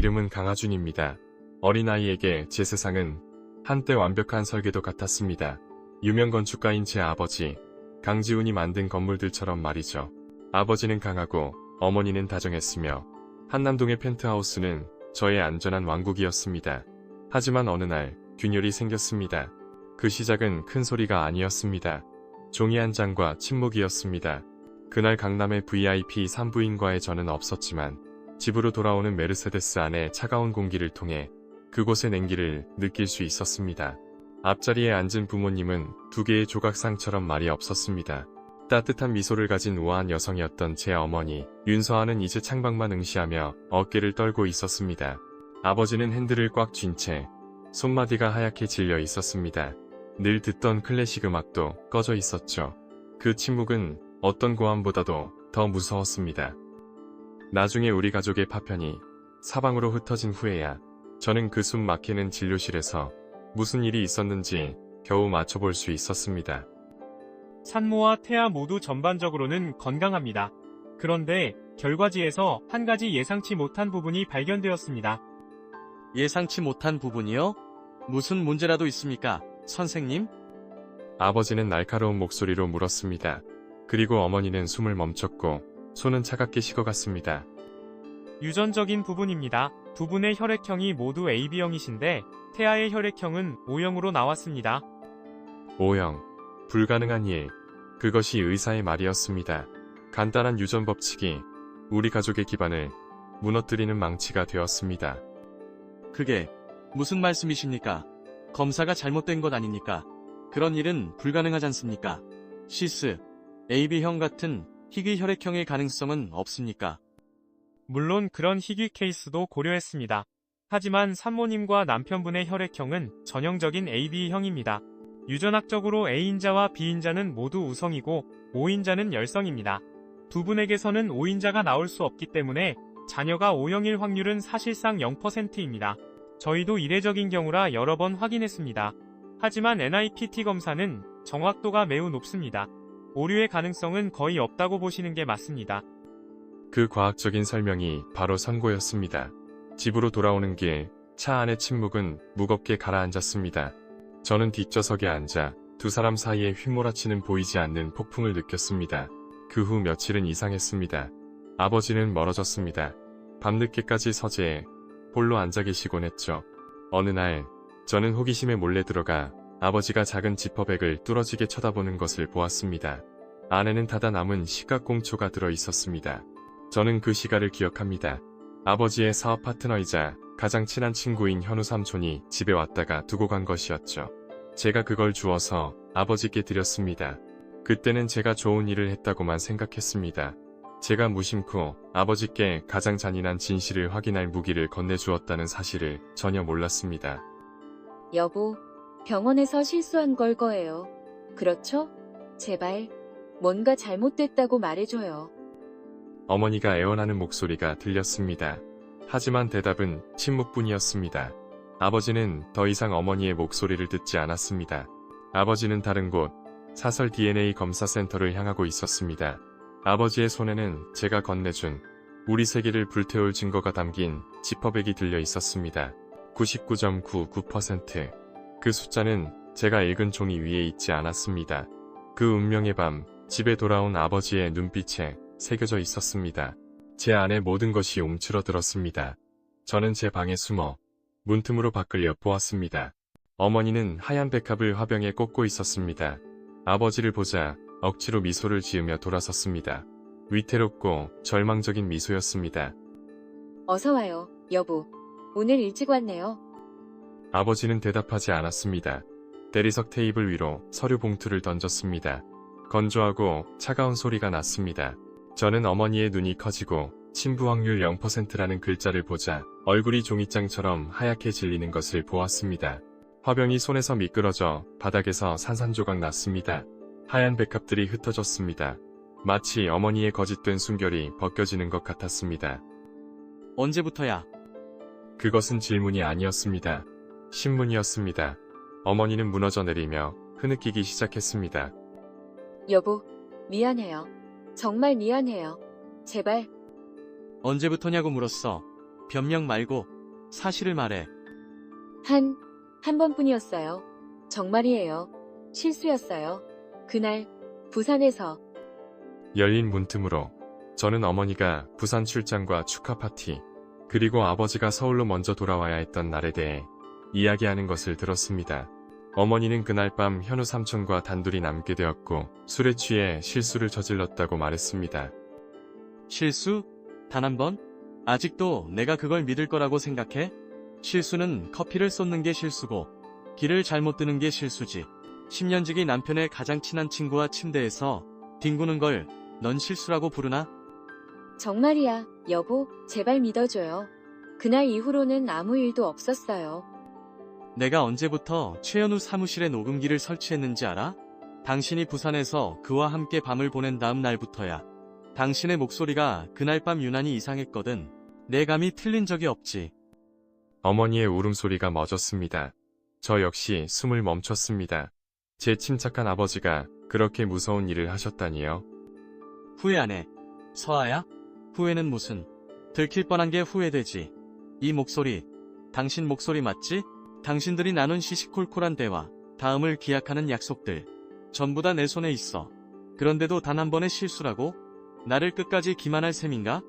이름은 강하준입니다. 어린아이에게 제 세상은 한때 완벽한 설계도 같았습니다. 유명 건축가인 제 아버지, 강지훈이 만든 건물들처럼 말이죠. 아버지는 강하고 어머니는 다정했으며 한남동의 펜트하우스는 저의 안전한 왕국이었습니다. 하지만 어느 날 균열이 생겼습니다. 그 시작은 큰 소리가 아니었습니다. 종이 한 장과 침묵이었습니다. 그날 강남의 VIP 산부인과에 저는 없었지만 집으로 돌아오는 메르세데스 안에 차가운 공기를 통해 그곳의 냉기를 느낄 수 있었습니다. 앞자리에 앉은 부모님은 두 개의 조각상처럼 말이 없었습니다. 따뜻한 미소를 가진 우아한 여성이었던 제 어머니 윤서아는 이제 창밖만 응시하며 어깨를 떨고 있었습니다. 아버지는 핸들을 꽉 쥔 채 손마디가 하얗게 질려 있었습니다. 늘 듣던 클래식 음악도 꺼져 있었죠. 그 침묵은 어떤 고함보다도 더 무서웠습니다. 나중에 우리 가족의 파편이 사방으로 흩어진 후에야 저는 그 숨 막히는 진료실에서 무슨 일이 있었는지 겨우 맞춰볼 수 있었습니다. 산모와 태아 모두 전반적으로는 건강합니다. 그런데 결과지에서 한 가지 예상치 못한 부분이 발견되었습니다. 예상치 못한 부분이요? 무슨 문제라도 있습니까, 선생님? 아버지는 날카로운 목소리로 물었습니다. 그리고 어머니는 숨을 멈췄고 손은 차갑게 식어갔습니다. 유전적인 부분입니다. 두 분의 혈액형이 모두 AB형이신데 태아의 혈액형은 O형으로 나왔습니다. O형. 불가능한 일. 그것이 의사의 말이었습니다. 간단한 유전 법칙이 우리 가족의 기반을 무너뜨리는 망치가 되었습니다. 그게 무슨 말씀이십니까? 검사가 잘못된 것 아닙니까? 그런 일은 불가능하지 않습니까? 시스, AB형 같은 희귀 혈액형의 가능성은 없습니까? 물론 그런 희귀 케이스도 고려했습니다. 하지만 산모님과 남편분의 혈액형은 전형적인 AB형입니다. 유전학적으로 A인자와 B인자는 모두 우성이고 O인자는 열성입니다. 두 분에게서는 O인자가 나올 수 없기 때문에 자녀가 O형일 확률은 사실상 0%입니다. 저희도 이례적인 경우라 여러 번 확인했습니다. 하지만 NIPT 검사는 정확도가 매우 높습니다. 오류의 가능성은 거의 없다고 보시는 게 맞습니다. 그 과학적인 설명이 바로 선고였습니다. 집으로 돌아오는 길, 차 안의 침묵은 무겁게 가라앉았습니다. 저는 뒷좌석에 앉아 두 사람 사이에 휘몰아치는 보이지 않는 폭풍을 느꼈습니다. 그 후 며칠은 이상했습니다. 아버지는 멀어졌습니다. 밤늦게까지 서재에 홀로 앉아 계시곤 했죠. 어느 날 저는 호기심에 몰래 들어가 아버지가 작은 지퍼백을 뚫어지게 쳐다보는 것을 보았습니다. 안에는 닫아 남은 시각공초가 들어 있었습니다. 저는 그 시간을 기억합니다. 아버지의 사업 파트너이자 가장 친한 친구인 현우 삼촌이 집에 왔다가 두고 간 것이었죠. 제가 그걸 주워서 아버지께 드렸습니다. 그때는 제가 좋은 일을 했다고만 생각했습니다. 제가 무심코 아버지께 가장 잔인한 진실을 확인할 무기를 건네주었다는 사실을 전혀 몰랐습니다. 여보, 병원에서 실수한 걸 거예요. 그렇죠? 제발, 뭔가 잘못됐다고 말해줘요. 어머니가 애원하는 목소리가 들렸습니다. 하지만 대답은 침묵뿐이었습니다. 아버지는 더 이상 어머니의 목소리를 듣지 않았습니다. 아버지는 다른 곳, 사설 DNA 검사센터를 향하고 있었습니다. 아버지의 손에는 제가 건네준 우리 세계를 불태울 증거가 담긴 지퍼백이 들려 있었습니다. 99.99%. 그 숫자는 제가 읽은 종이 위에 있지 않았습니다. 그 운명의 밤, 집에 돌아온 아버지의 눈빛에 새겨져 있었습니다. 제 안에 모든 것이 움츠러들었습니다. 저는 제 방에 숨어 문틈으로 밖을 엿보았습니다. 어머니는 하얀 백합을 화병에 꽂고 있었습니다. 아버지를 보자 억지로 미소를 지으며 돌아섰습니다. 위태롭고 절망적인 미소였습니다. 어서 와요, 여보. 오늘 일찍 왔네요. 아버지는 대답하지 않았습니다. 대리석 테이블 위로 서류 봉투를 던졌습니다. 건조하고 차가운 소리가 났습니다. 저는 어머니의 눈이 커지고 침부 확률 0%라는 글자를 보자 얼굴이 종이장처럼 하얗게 질리는 것을 보았습니다. 화병이 손에서 미끄러져 바닥에서 산산조각 났습니다. 하얀 백합들이 흩어졌습니다. 마치 어머니의 거짓된 숨결이 벗겨지는 것 같았습니다. 언제부터야? 그것은 질문이 아니었습니다. 신문이었습니다. 어머니는 무너져 내리며 흐느끼기 시작했습니다. 여보, 미안해요. 정말 미안해요. 제발. 언제부터냐고 물었어. 변명 말고 사실을 말해. 한 번뿐이었어요. 정말이에요. 실수였어요. 그날, 부산에서. 열린 문틈으로 저는 어머니가 부산 출장과 축하 파티, 그리고 아버지가 서울로 먼저 돌아와야 했던 날에 대해 이야기하는 것을 들었습니다. 어머니는 그날 밤 현우 삼촌과 단둘이 남게 되었고 술에 취해 실수를 저질렀다고 말했습니다. 실수? 단 한 번? 아직도 내가 그걸 믿을 거라고 생각해? 실수는 커피를 쏟는 게 실수고 길을 잘못 드는 게 실수지. 10년지기 남편의 가장 친한 친구와 침대에서 뒹구는 걸 넌 실수라고 부르나? 정말이야, 여보, 제발 믿어줘요. 그날 이후로는 아무 일도 없었어요. 내가 언제부터 최현우 사무실에 녹음기를 설치했는지 알아? 당신이 부산에서 그와 함께 밤을 보낸 다음 날부터야. 당신의 목소리가 그날 밤 유난히 이상했거든. 내 감이 틀린 적이 없지. 어머니의 울음소리가 멎었습니다. 저 역시 숨을 멈췄습니다. 제 침착한 아버지가 그렇게 무서운 일을 하셨다니요. 후회 안 해. 서아야? 후회는 무슨. 들킬 뻔한 게 후회되지. 이 목소리, 당신 목소리 맞지? 당신들이 나눈 시시콜콜한 대화, 다음을 기약하는 약속들, 전부 다 내 손에 있어. 그런데도 단 한 번의 실수라고? 나를 끝까지 기만할 셈인가?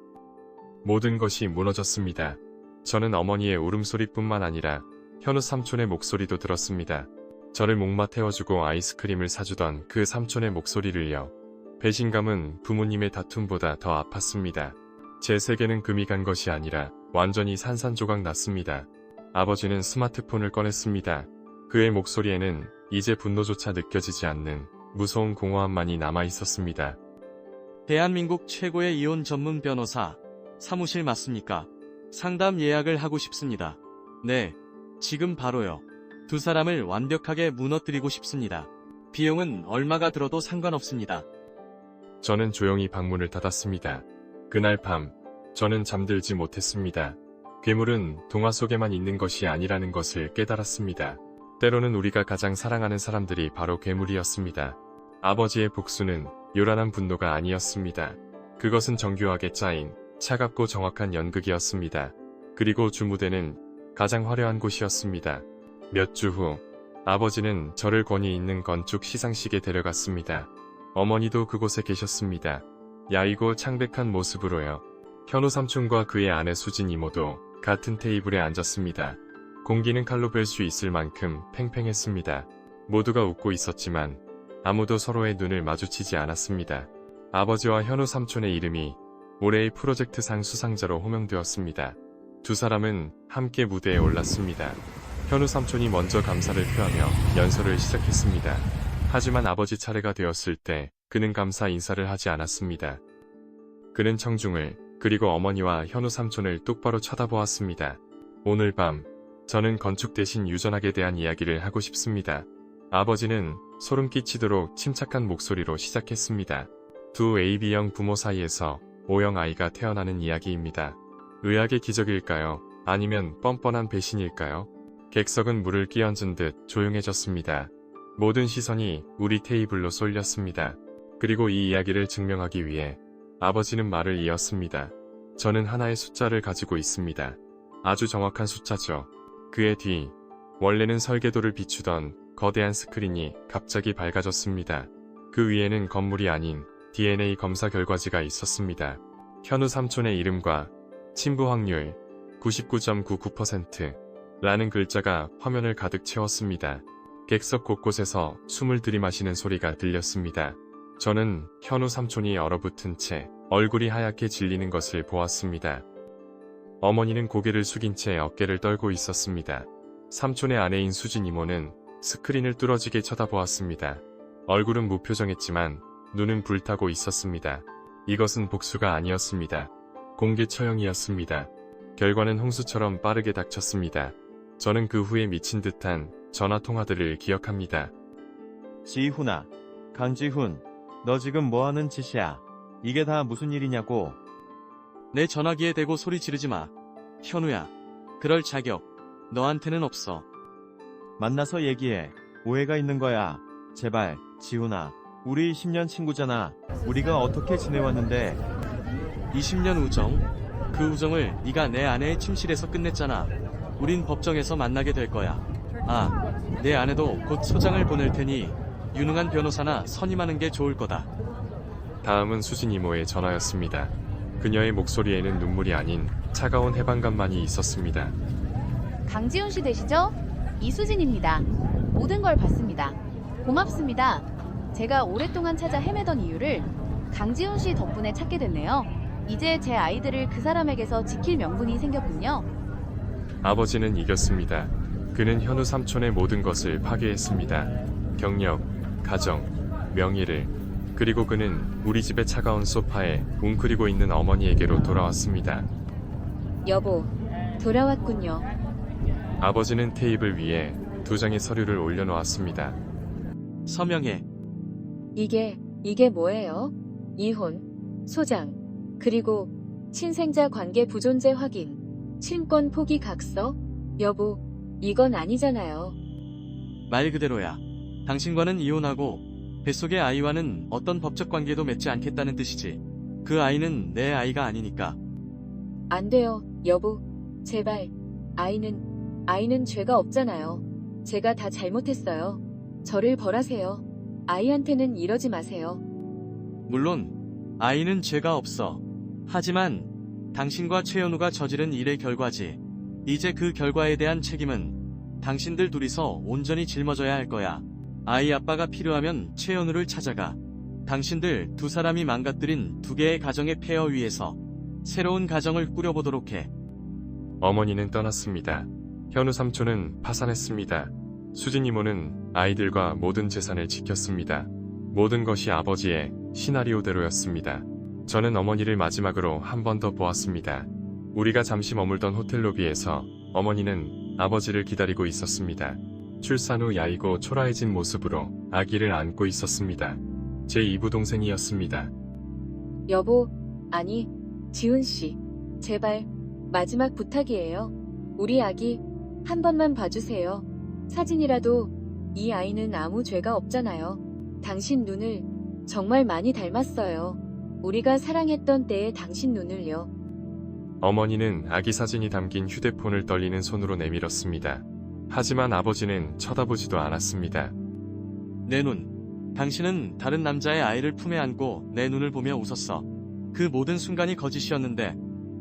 모든 것이 무너졌습니다. 저는 어머니의 울음소리뿐만 아니라 현우 삼촌의 목소리도 들었습니다. 저를 목마 태워주고 아이스크림을 사주던 그 삼촌의 목소리를요. 배신감은 부모님의 다툼보다 더 아팠습니다. 제 세계는 금이 간 것이 아니라 완전히 산산조각 났습니다. 아버지는 스마트폰을 꺼냈습니다. 그의 목소리에는 이제 분노조차 느껴지지 않는 무서운 공허함만이 남아있었습니다. 대한민국 최고의 이혼 전문 변호사, 사무실 맞습니까? 상담 예약을 하고 싶습니다. 네, 지금 바로요. 두 사람을 완벽하게 무너뜨리고 싶습니다. 비용은 얼마가 들어도 상관없습니다. 저는 조용히 방문을 닫았습니다. 그날 밤, 저는 잠들지 못했습니다. 괴물은 동화 속에만 있는 것이 아니라는 것을 깨달았습니다. 때로는 우리가 가장 사랑하는 사람들이 바로 괴물이었습니다. 아버지의 복수는 요란한 분노가 아니었습니다. 그것은 정교하게 짜인 차갑고 정확한 연극이었습니다. 그리고 주무대는 가장 화려한 곳이었습니다. 몇 주 후, 아버지는 저를 권위 있는 건축 시상식에 데려갔습니다. 어머니도 그곳에 계셨습니다. 야이고 창백한 모습으로요. 현우 삼촌과 그의 아내 수진 이모도 같은 테이블에 앉았습니다. 공기는 칼로 뺄 수 있을 만큼 팽팽했습니다. 모두가 웃고 있었지만 아무도 서로의 눈을 마주치지 않았습니다. 아버지와 현우 삼촌의 이름이 올해의 프로젝트상 수상자로 호명되었습니다. 두 사람은 함께 무대에 올랐습니다. 현우 삼촌이 먼저 감사를 표하며 연설을 시작했습니다. 하지만 아버지 차례가 되었을 때 그는 감사 인사를 하지 않았습니다. 그는 청중을 그리고 어머니와 현우 삼촌을 똑바로 쳐다보았습니다. 오늘 밤 저는 건축 대신 유전학에 대한 이야기를 하고 싶습니다. 아버지는 소름 끼치도록 침착한 목소리로 시작했습니다. 두 AB형 부모 사이에서 O형 아이가 태어나는 이야기입니다. 의학의 기적일까요? 아니면 뻔뻔한 배신일까요? 객석은 물을 끼얹은 듯 조용해졌습니다. 모든 시선이 우리 테이블로 쏠렸습니다. 그리고 이 이야기를 증명하기 위해 아버지는 말을 이었습니다. 저는 하나의 숫자를 가지고 있습니다. 아주 정확한 숫자죠. 그의 뒤, 원래는 설계도를 비추던 거대한 스크린이 갑자기 밝아졌습니다. 그 위에는 건물이 아닌 DNA 검사 결과지가 있었습니다. 현우 삼촌의 이름과 친부 확률 99.99% 라는 글자가 화면을 가득 채웠습니다. 객석 곳곳에서 숨을 들이마시는 소리가 들렸습니다. 저는 현우 삼촌이 얼어붙은 채 얼굴이 하얗게 질리는 것을 보았습니다. 어머니는 고개를 숙인 채 어깨를 떨고 있었습니다. 삼촌의 아내인 수진 이모는 스크린을 뚫어지게 쳐다보았습니다. 얼굴은 무표정했지만 눈은 불타고 있었습니다. 이것은 복수가 아니었습니다. 공개 처형이었습니다. 결과는 홍수처럼 빠르게 닥쳤습니다. 저는 그 후에 미친 듯한 전화 통화들을 기억합니다. 지훈아, 강지훈, 너 지금 뭐하는 짓이야? 이게 다 무슨 일이냐고. 내 전화기에 대고 소리 지르지 마. 현우야, 그럴 자격 너한테는 없어. 만나서 얘기해. 오해가 있는 거야. 제발, 지훈아. 우리 10년 친구잖아. 우리가 어떻게 지내왔는데. 20년 우정, 그 우정을 네가 내 아내의 침실에서 끝냈잖아. 우린 법정에서 만나게 될 거야. 아, 내 아내도 곧 소장을 보낼 테니 유능한 변호사나 선임하는 게 좋을 거다. 다음은 수진 이모의 전화였습니다. 그녀의 목소리에는 눈물이 아닌 차가운 해방감만이 있었습니다. 강지훈 씨 되시죠? 이수진입니다. 모든 걸 봤습니다. 고맙습니다. 제가 오랫동안 찾아 헤매던 이유를 강지훈 씨 덕분에 찾게 됐네요. 이제 제 아이들을 그 사람에게서 지킬 명분이 생겼군요. 아버지는 이겼습니다. 그는 현우 삼촌의 모든 것을 파괴했습니다. 경력, 가정, 명예를. 그리고 그는 우리 집의 차가운 소파에 웅크리고 있는 어머니에게로 돌아왔습니다. 여보, 돌아왔군요. 아버지는 테이블 위에 2장의 서류를 올려놓았습니다. 서명해. 이게 뭐예요? 이혼, 소장, 그리고 친생자 관계 부존재 확인, 친권 포기 각서? 여보, 이건 아니잖아요. 말 그대로야. 당신과는 이혼하고 뱃속의 아이와는 어떤 법적 관계도 맺지 않겠다는 뜻이지. 그 아이는 내 아이가 아니니까. 안 돼요, 여보. 제발. 아이는 죄가 없잖아요. 제가 다 잘못했어요. 저를 벌하세요. 아이한테는 이러지 마세요. 물론 아이는 죄가 없어. 하지만 당신과 최현우가 저지른 일의 결과지. 이제 그 결과에 대한 책임은 당신들 둘이서 온전히 짊어져야 할 거야. 아이 아빠가 필요하면 최현우를 찾아가. 당신들 두 사람이 망가뜨린 2개의 가정의 폐허 위에서 새로운 가정을 꾸려보도록 해. 어머니는 떠났습니다. 현우 삼촌은 파산했습니다. 수진 이모는 아이들과 모든 재산을 지켰습니다. 모든 것이 아버지의 시나리오대로였습니다. 저는 어머니를 마지막으로 한 번 더 보았습니다. 우리가 잠시 머물던 호텔 로비에서 어머니는 아버지를 기다리고 있었습니다. 출산 후 야이고 초라해진 모습으로 아기를 안고 있었습니다. 제 이부동생이었습니다. 여보, 아니, 지훈 씨. 제발, 마지막 부탁이에요. 우리 아기, 한 번만 봐주세요. 사진이라도. 이 아이는 아무 죄가 없잖아요. 당신 눈을 정말 많이 닮았어요. 우리가 사랑했던 때의 당신 눈을요. 어머니는 아기 사진이 담긴 휴대폰을 떨리는 손으로 내밀었습니다. 하지만 아버지는 쳐다보지도 않았습니다. 내 눈. 당신은 다른 남자의 아이를 품에 안고 내 눈을 보며 웃었어. 그 모든 순간이 거짓이었는데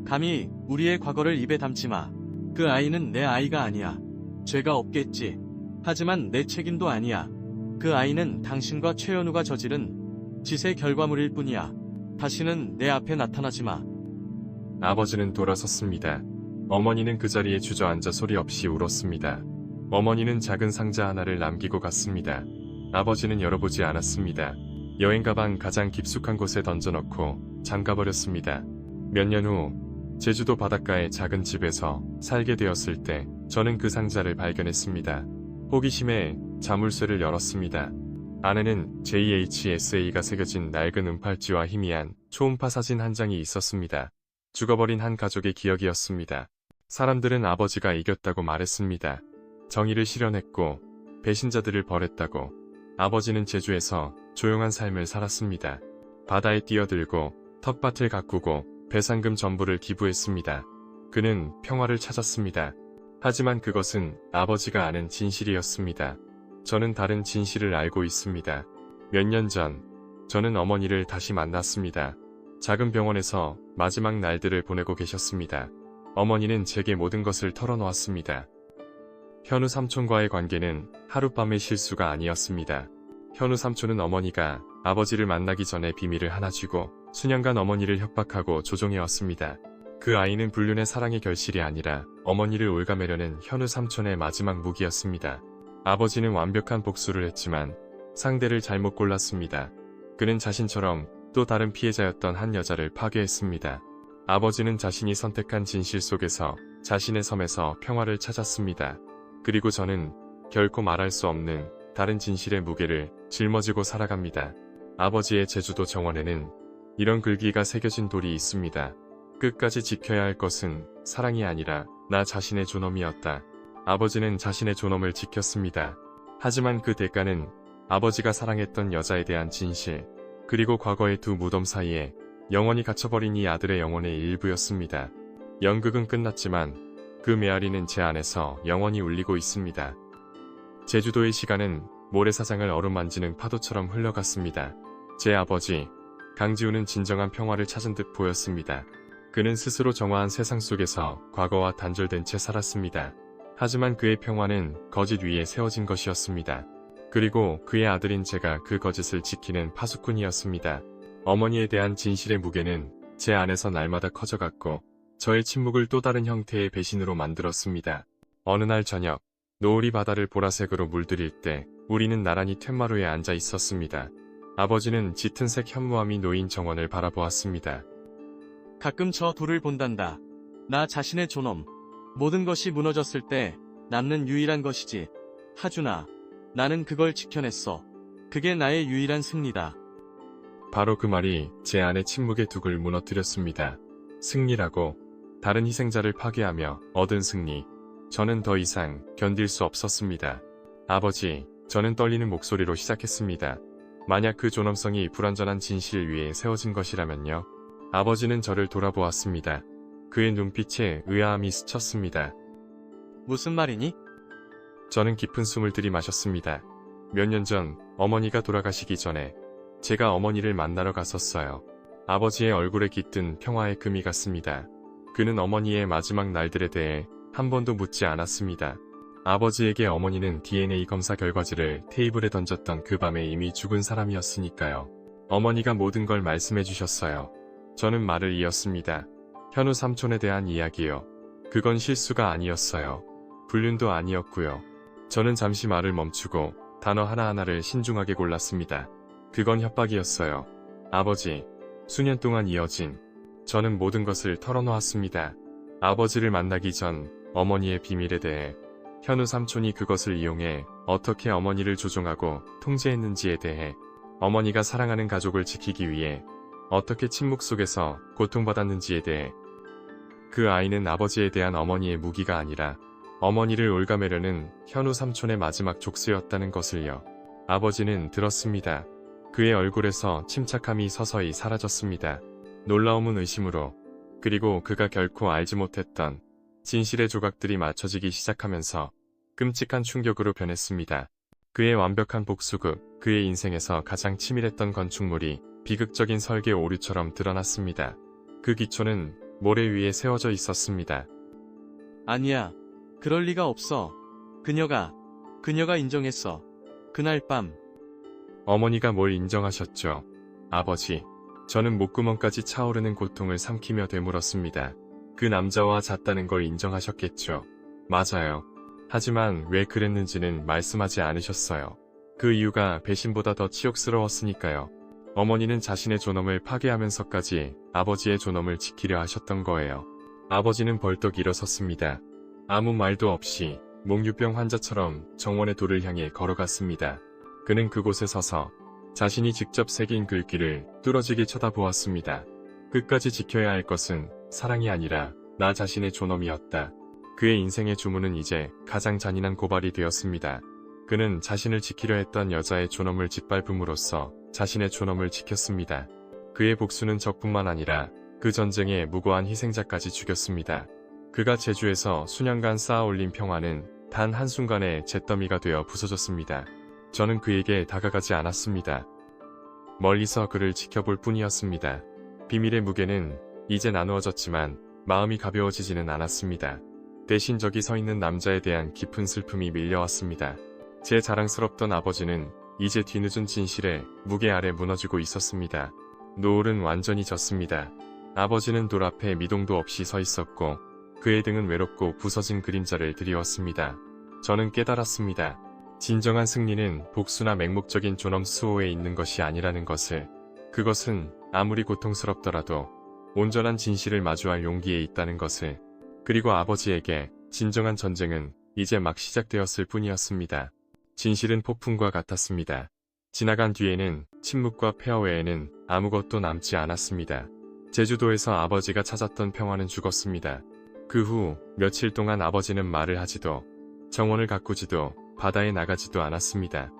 감히 우리의 과거를 입에 담지 마. 그 아이는 내 아이가 아니야. 죄가 없겠지. 하지만 내 책임도 아니야. 그 아이는 당신과 최현우가 저지른 짓의 결과물일 뿐이야. 다시는 내 앞에 나타나지 마. 아버지는 돌아섰습니다. 어머니는 그 자리에 주저앉아 소리 없이 울었습니다. 어머니는 작은 상자 하나를 남기고 갔습니다. 아버지는 열어보지 않았습니다. 여행 가방 가장 깊숙한 곳에 던져넣고 잠가버렸습니다. 몇 년 후 제주도 바닷가의 작은 집에서 살게 되었을 때 저는 그 상자를 발견했습니다. 호기심에 자물쇠를 열었습니다. 안에는 JHSA가 새겨진 낡은 은팔찌와 희미한 초음파 사진 한 장이 있었습니다. 죽어버린 한 가족의 기억이었습니다. 사람들은 아버지가 이겼다고 말했습니다. 정의를 실현했고 배신자들을 벌했다고. 아버지는 제주에서 조용한 삶을 살았습니다. 바다에 뛰어들고 텃밭을 가꾸고 배상금 전부를 기부했습니다. 그는 평화를 찾았습니다. 하지만 그것은 아버지가 아는 진실이었습니다. 저는 다른 진실을 알고 있습니다. 몇 년 전, 저는 어머니를 다시 만났습니다. 작은 병원에서 마지막 날들을 보내고 계셨습니다. 어머니는 제게 모든 것을 털어놓았습니다. 현우 삼촌과의 관계는 하룻밤의 실수가 아니었습니다. 현우 삼촌은 어머니가 아버지를 만나기 전에 비밀을 하나 쥐고 수년간 어머니를 협박하고 조종해왔습니다. 그 아이는 불륜의 사랑의 결실이 아니라 어머니를 올가매려는 현우 삼촌의 마지막 무기였습니다. 아버지는 완벽한 복수를 했지만 상대를 잘못 골랐습니다. 그는 자신처럼 또 다른 피해자였던 한 여자를 파괴했습니다. 아버지는 자신이 선택한 진실 속에서 자신의 섬에서 평화를 찾았습니다. 그리고 저는 결코 말할 수 없는 다른 진실의 무게를 짊어지고 살아갑니다. 아버지의 제주도 정원에는 이런 글귀가 새겨진 돌이 있습니다. 끝까지 지켜야 할 것은 사랑이 아니라 나 자신의 존엄이었다. 아버지는 자신의 존엄을 지켰습니다. 하지만 그 대가는 아버지가 사랑했던 여자에 대한 진실, 그리고 과거의 두 무덤 사이에 영원히 갇혀버린 이 아들의 영혼의 일부였습니다. 연극은 끝났지만 그 메아리는 제 안에서 영원히 울리고 있습니다. 제주도의 시간은 모래사장을 어루만지는 파도처럼 흘러갔습니다. 제 아버지 강지훈은 진정한 평화를 찾은 듯 보였습니다. 그는 스스로 정화한 세상 속에서 과거와 단절된 채 살았습니다. 하지만 그의 평화는 거짓 위에 세워진 것이었습니다. 그리고 그의 아들인 제가 그 거짓을 지키는 파수꾼이었습니다. 어머니에 대한 진실의 무게는 제 안에서 날마다 커져갔고 저의 침묵을 또 다른 형태의 배신으로 만들었습니다. 어느 날 저녁, 노을이 바다를 보라색으로 물들일 때 우리는 나란히 툇마루에 앉아 있었습니다. 아버지는 짙은 색 현무암이 놓인 정원을 바라보았습니다. 가끔 저 둘을 본단다. 나 자신의 존엄. 모든 것이 무너졌을 때 남는 유일한 것이지. 하준아, 나는 그걸 지켜냈어. 그게 나의 유일한 승리다. 바로 그 말이 제 안의 침묵의 둑을 무너뜨렸습니다. 승리라고, 다른 희생자를 파괴하며 얻은 승리. 저는 더 이상 견딜 수 없었습니다. 아버지, 저는 떨리는 목소리로 시작했습니다. 만약 그 존엄성이 불완전한 진실 위에 세워진 것이라면요. 아버지는 저를 돌아보았습니다. 그의 눈빛에 의아함이 스쳤습니다. 무슨 말이니? 저는 깊은 숨을 들이마셨습니다. 몇 년 전 어머니가 돌아가시기 전에 제가 어머니를 만나러 갔었어요. 아버지의 얼굴에 깃든 평화의 금이 같습니다. 그는 어머니의 마지막 날들에 대해 한 번도 묻지 않았습니다. 아버지에게 어머니는 DNA 검사 결과지를 테이블에 던졌던 그 밤에 이미 죽은 사람이었으니까요. 어머니가 모든 걸 말씀해 주셨어요. 저는 말을 이었습니다. 현우 삼촌에 대한 이야기요. 그건 실수가 아니었어요. 불륜도 아니었고요. 저는 잠시 말을 멈추고 단어 하나하나를 신중하게 골랐습니다. 그건 협박이었어요. 아버지, 수년 동안 이어진 저는 모든 것을 털어놓았습니다. 아버지를 만나기 전 어머니의 비밀에 대해, 현우 삼촌이 그것을 이용해 어떻게 어머니를 조종하고 통제했는지에 대해, 어머니가 사랑하는 가족을 지키기 위해 어떻게 침묵 속에서 고통받았는지에 대해. 그 아이는 아버지에 대한 어머니의 무기가 아니라 어머니를 올가매려는 현우 삼촌의 마지막 족쇄였다는 것을요. 아버지는 들었습니다. 그의 얼굴에서 침착함이 서서히 사라졌습니다. 놀라움은 의심으로, 그리고 그가 결코 알지 못했던 진실의 조각들이 맞춰지기 시작하면서 끔찍한 충격으로 변했습니다. 그의 완벽한 복수극, 그의 인생에서 가장 치밀했던 건축물이 비극적인 설계 오류처럼 드러났습니다. 그 기초는 모래 위에 세워져 있었습니다. 아니야. 그럴 리가 없어. 그녀가 인정했어. 그날 밤. 어머니가 뭘 인정하셨죠? 아버지. 저는 목구멍까지 차오르는 고통을 삼키며 되물었습니다. 그 남자와 잤다는 걸 인정하셨겠죠? 맞아요. 하지만 왜 그랬는지는 말씀하지 않으셨어요. 그 이유가 배신보다 더 치욕스러웠으니까요. 어머니는 자신의 존엄을 파괴하면서까지 아버지의 존엄을 지키려 하셨던 거예요. 아버지는 벌떡 일어섰습니다. 아무 말도 없이 몽유병 환자처럼 정원의 돌을 향해 걸어갔습니다. 그는 그곳에 서서 자신이 직접 새긴 글귀를 뚫어지게 쳐다보았습니다. 끝까지 지켜야 할 것은 사랑이 아니라 나 자신의 존엄이었다. 그의 인생의 주문은 이제 가장 잔인한 고발이 되었습니다. 그는 자신을 지키려 했던 여자의 존엄을 짓밟음으로써 자신의 존엄을 지켰습니다. 그의 복수는 적뿐만 아니라 그 전쟁의 무고한 희생자까지 죽였습니다. 그가 제주에서 수년간 쌓아올린 평화는 단 한순간에 잿더미가 되어 부서졌습니다. 저는 그에게 다가가지 않았습니다. 멀리서 그를 지켜볼 뿐이었습니다. 비밀의 무게는 이제 나누어졌지만 마음이 가벼워지지는 않았습니다. 대신 저기 서 있는 남자에 대한 깊은 슬픔이 밀려왔습니다. 제 자랑스럽던 아버지는 이제 뒤늦은 진실의 무게 아래 무너지고 있었습니다. 노을은 완전히 졌습니다. 아버지는 돌 앞에 미동도 없이 서 있었고 그의 등은 외롭고 부서진 그림자를 드리웠습니다. 저는 깨달았습니다. 진정한 승리는 복수나 맹목적인 존엄 수호에 있는 것이 아니라는 것을. 그것은 아무리 고통스럽더라도 온전한 진실을 마주할 용기에 있다는 것을. 그리고 아버지에게 진정한 전쟁은 이제 막 시작되었을 뿐이었습니다. 진실은 폭풍과 같았습니다. 지나간 뒤에는 침묵과 폐허 외에는 아무것도 남지 않았습니다. 제주도에서 아버지가 찾았던 평화는 죽었습니다. 그 후 며칠 동안 아버지는 말을 하지도 정원을 가꾸지도 바다에 나가지도 않았습니다.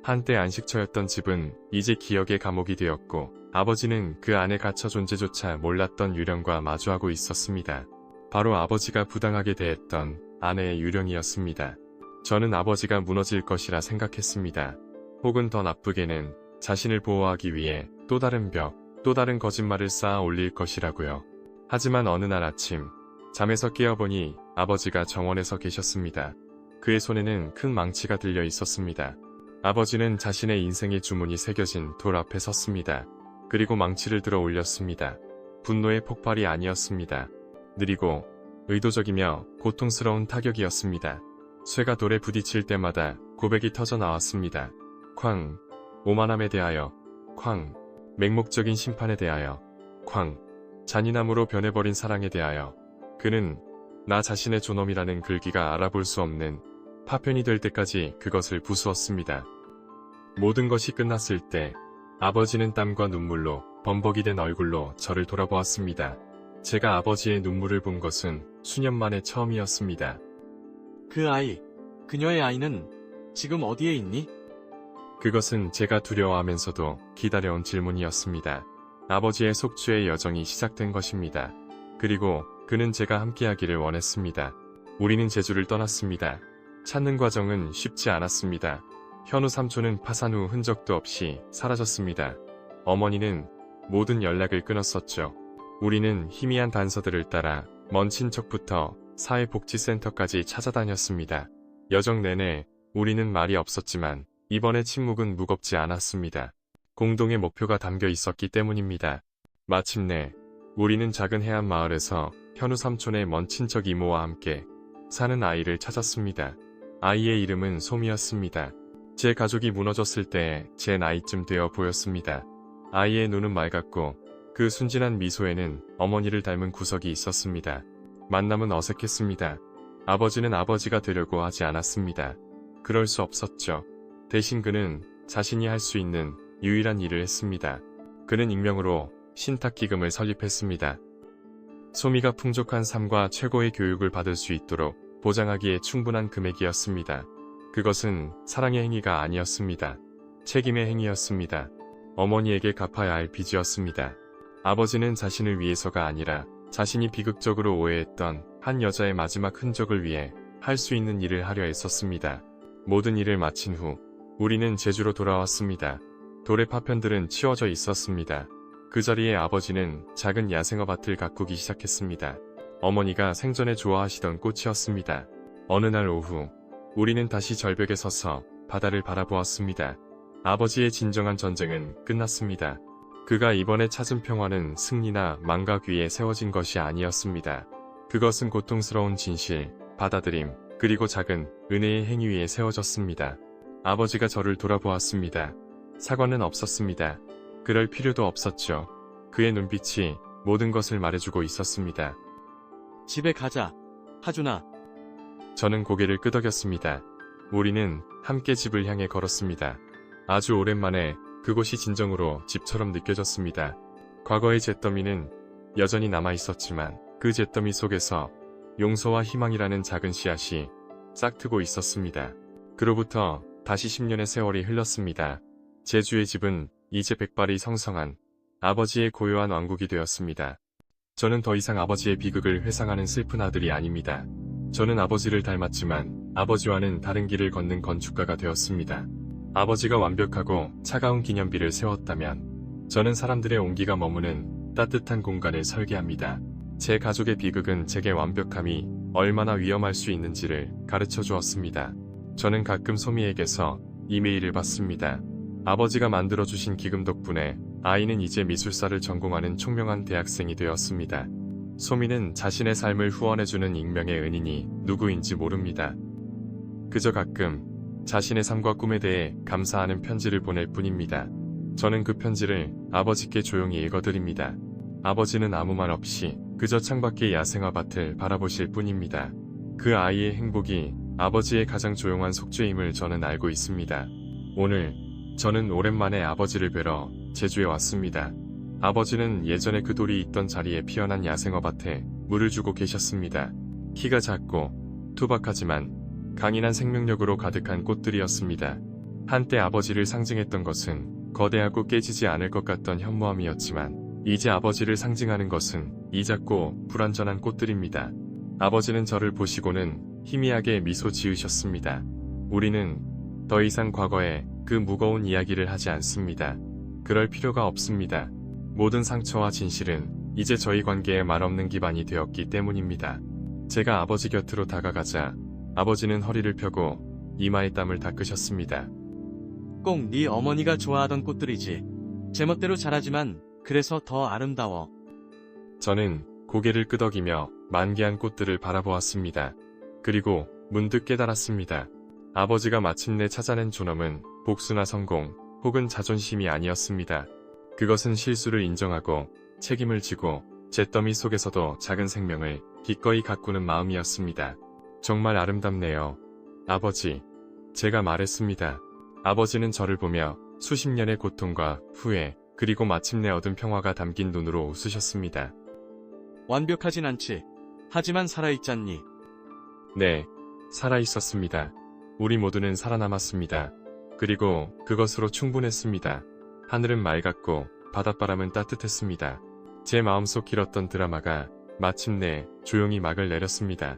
한때 안식처였던 집은 이제 기억의 감옥이 되었고 아버지는 그 안에 갇혀 존재조차 몰랐던 유령과 마주하고 있었습니다. 바로 아버지가 부당하게 대했던 아내의 유령이었습니다. 저는 아버지가 무너질 것이라 생각했습니다. 혹은 더 나쁘게는 자신을 보호하기 위해 또 다른 벽, 또 다른 거짓말을 쌓아 올릴 것이라고요. 하지만 어느 날 아침 잠에서 깨어보니 아버지가 정원에서 계셨습니다. 그의 손에는 큰 망치가 들려 있었습니다. 아버지는 자신의 인생의 주문이 새겨진 돌 앞에 섰습니다. 그리고 망치를 들어 올렸습니다. 분노의 폭발이 아니었습니다. 느리고 의도적이며 고통스러운 타격이었습니다. 쇠가 돌에 부딪힐 때마다 고백이 터져 나왔습니다. 쾅. 오만함에 대하여. 쾅. 맹목적인 심판에 대하여. 쾅. 잔인함으로 변해버린 사랑에 대하여. 그는 나 자신의 존엄이라는 글귀가 알아볼 수 없는 파편이 될 때까지 그것을 부수었습니다. 모든 것이 끝났을 때 아버지는 땀과 눈물로 범벅이 된 얼굴로 저를 돌아보았습니다. 제가 아버지의 눈물을 본 것은 수년 만에 처음이었습니다. 그 아이, 그녀의 아이는 지금 어디에 있니? 그것은 제가 두려워하면서도 기다려온 질문이었습니다. 아버지의 속죄의 여정이 시작된 것입니다. 그리고 그는 제가 함께하기를 원했습니다. 우리는 제주를 떠났습니다. 찾는 과정은 쉽지 않았습니다. 현우 삼촌은 파산 후 흔적도 없이 사라졌습니다. 어머니는 모든 연락을 끊었었죠. 우리는 희미한 단서들을 따라 먼 친척부터 사회복지센터까지 찾아다녔습니다. 여정 내내 우리는 말이 없었지만 이번에 침묵은 무겁지 않았습니다. 공동의 목표가 담겨 있었기 때문입니다. 마침내 우리는 작은 해안 마을에서 현우 삼촌의 먼 친척 이모와 함께 사는 아이를 찾았습니다. 아이의 이름은 솜이었습니다. 제 가족이 무너졌을 때 제 나이쯤 되어 보였습니다. 아이의 눈은 맑았고 그 순진한 미소에는 어머니를 닮은 구석이 있었습니다. 만남은 어색했습니다. 아버지는 아버지가 되려고 하지 않았습니다. 그럴 수 없었죠. 대신 그는 자신이 할 수 있는 유일한 일을 했습니다. 그는 익명으로 신탁기금을 설립했습니다. 소미가 풍족한 삶과 최고의 교육을 받을 수 있도록 보장하기에 충분한 금액이었습니다. 그것은 사랑의 행위가 아니었습니다. 책임의 행위였습니다. 어머니에게 갚아야 할 빚이었습니다. 아버지는 자신을 위해서가 아니라 자신이 비극적으로 오해했던 한 여자의 마지막 흔적을 위해 할 수 있는 일을 하려 했었습니다. 모든 일을 마친 후 우리는 제주로 돌아왔습니다. 돌의 파편들은 치워져 있었습니다. 그 자리에 아버지는 작은 야생어밭을 가꾸기 시작했습니다. 어머니가 생전에 좋아하시던 꽃이었습니다. 어느 날 오후 우리는 다시 절벽에 서서 바다를 바라보았습니다. 아버지의 진정한 전쟁은 끝났습니다. 그가 이번에 찾은 평화는 승리나 망각 위에 세워진 것이 아니었습니다. 그것은 고통스러운 진실, 받아들임, 그리고 작은 은혜의 행위 위에 세워졌습니다. 아버지가 저를 돌아보았습니다. 사과는 없었습니다. 그럴 필요도 없었죠. 그의 눈빛이 모든 것을 말해주고 있었습니다. 집에 가자, 하준아. 저는 고개를 끄덕였습니다. 우리는 함께 집을 향해 걸었습니다. 아주 오랜만에 그곳이 진정으로 집처럼 느껴졌습니다. 과거의 잿더미는 여전히 남아있었지만 그 잿더미 속에서 용서와 희망이라는 작은 씨앗이 싹트고 있었습니다. 그로부터 다시 10년의 세월이 흘렀습니다. 제주의 집은 이제 백발이 성성한 아버지의 고요한 왕국이 되었습니다. 저는 더 이상 아버지의 비극을 회상하는 슬픈 아들이 아닙니다. 저는 아버지를 닮았지만 아버지와는 다른 길을 걷는 건축가가 되었습니다. 아버지가 완벽하고 차가운 기념비를 세웠다면 저는 사람들의 온기가 머무는 따뜻한 공간을 설계합니다. 제 가족의 비극은 제게 완벽함이 얼마나 위험할 수 있는지를 가르쳐 주었습니다. 저는 가끔 소미에게서 이메일을 받습니다. 아버지가 만들어주신 기금 덕분에 아이는 이제 미술사를 전공하는 총명한 대학생이 되었습니다. 소미는 자신의 삶을 후원해주는 익명의 은인이 누구인지 모릅니다. 그저 가끔 자신의 삶과 꿈에 대해 감사하는 편지를 보낼 뿐입니다. 저는 그 편지를 아버지께 조용히 읽어드립니다. 아버지는 아무 말 없이 그저 창밖의 야생화밭을 바라보실 뿐입니다. 그 아이의 행복이 아버지의 가장 조용한 속죄임을 저는 알고 있습니다. 오늘 저는 오랜만에 아버지를 뵈러 제주에 왔습니다. 아버지는 예전에 그 돌이 있던 자리에 피어난 야생화밭에 물을 주고 계셨습니다. 키가 작고 투박하지만 강인한 생명력으로 가득한 꽃들이었습니다. 한때 아버지를 상징했던 것은 거대하고 깨지지 않을 것 같던 현무암이었지만 이제 아버지를 상징하는 것은 이 작고 불완전한 꽃들입니다. 아버지는 저를 보시고는 희미하게 미소 지으셨습니다. 우리는 더 이상 과거에 그 무거운 이야기를 하지 않습니다. 그럴 필요가 없습니다. 모든 상처와 진실은 이제 저희 관계에 말없는 기반이 되었기 때문입니다. 제가 아버지 곁으로 다가가자 아버지는 허리를 펴고 이마에 땀을 닦으셨습니다. 꼭 네 어머니가 좋아하던 꽃들이지. 제멋대로 자라지만 그래서 더 아름다워. 저는 고개를 끄덕이며 만개한 꽃들을 바라보았습니다. 그리고 문득 깨달았습니다. 아버지가 마침내 찾아낸 존엄은 복수나 성공 혹은 자존심이 아니었습니다. 그것은 실수를 인정하고 책임을 지고 잿더미 속에서도 작은 생명을 기꺼이 가꾸는 마음이었습니다. 정말 아름답네요. 아버지. 제가 말했습니다. 아버지는 저를 보며 수십 년의 고통과 후회 그리고 마침내 얻은 평화가 담긴 눈으로 웃으셨습니다. 완벽하진 않지. 하지만 살아있잖니. 네, 살아있었습니다. 우리 모두는 살아남았습니다. 그리고 그것으로 충분했습니다. 하늘은 맑았고 바닷바람은 따뜻했습니다. 제 마음속 길었던 드라마가 마침내 조용히 막을 내렸습니다.